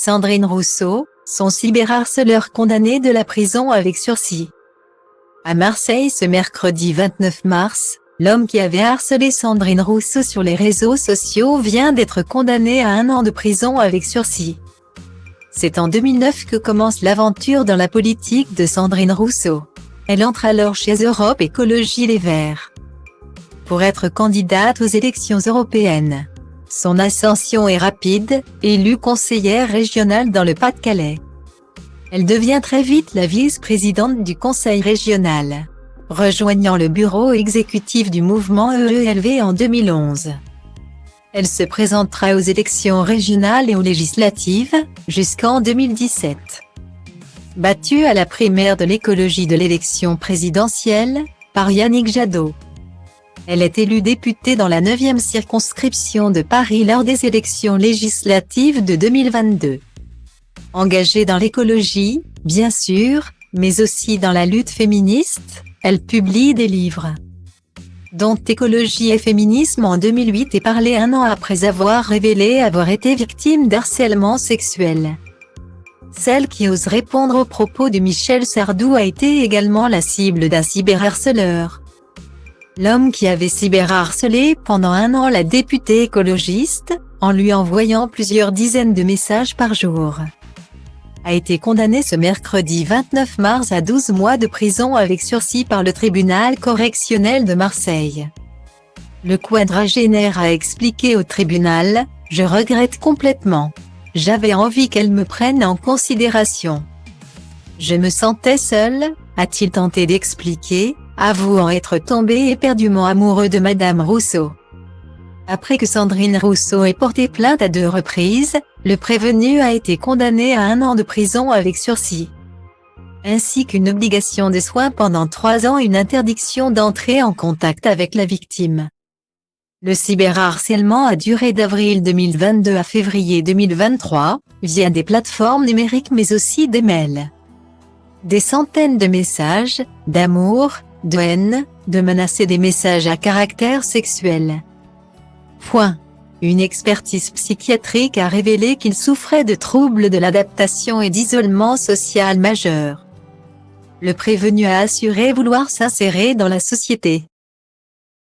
Sandrine Rousseau, son cyberharceleur condamné de la prison avec sursis. À Marseille ce mercredi 29 mars, l'homme qui avait harcelé Sandrine Rousseau sur les réseaux sociaux vient d'être condamné à 1 an de prison avec sursis. C'est en 2009 que commence l'aventure dans la politique de Sandrine Rousseau. Elle entre alors chez Europe Écologie Les Verts pour être candidate aux élections européennes. Son ascension est rapide, élue conseillère régionale dans le Pas-de-Calais. Elle devient très vite la vice-présidente du conseil régional, rejoignant le bureau exécutif du mouvement EELV en 2011. Elle se présentera aux élections régionales et aux législatives, jusqu'en 2017. Battue à la primaire de l'écologie de l'élection présidentielle, par Yannick Jadot. Elle est élue députée dans la 9e circonscription de Paris lors des élections législatives de 2022. Engagée dans l'écologie, bien sûr, mais aussi dans la lutte féministe, elle publie des livres, dont Écologie et féminisme en 2008 et Parler 1 an après avoir révélé avoir été victime d'harcèlement sexuel. Celle qui ose répondre aux propos de Michel Sardou a été également la cible d'un cyberharceleur. L'homme qui avait cyberharcelé pendant 1 an la députée écologiste, en lui envoyant plusieurs dizaines de messages par jour, a été condamné ce mercredi 29 mars à 12 mois de prison avec sursis par le tribunal correctionnel de Marseille. Le quadragénaire a expliqué au tribunal : « Je regrette complètement. J'avais envie qu'elle me prenne en considération. Je me sentais seul », a-t-il tenté d'expliquer, avouant être tombé éperdument amoureux de Madame Rousseau. Après que Sandrine Rousseau ait porté plainte à 2 reprises, le prévenu a été condamné à 1 an de prison avec sursis, ainsi qu'une obligation de soins pendant 3 ans et une interdiction d'entrer en contact avec la victime. Le cyberharcèlement a duré d'avril 2022 à février 2023, via des plateformes numériques mais aussi des mails. Des centaines de messages, d'amour, de haine, de menaces et des messages à caractère sexuel. Une expertise psychiatrique a révélé qu'il souffrait de troubles de l'adaptation et d'isolement social majeur. Le prévenu a assuré vouloir s'insérer dans la société.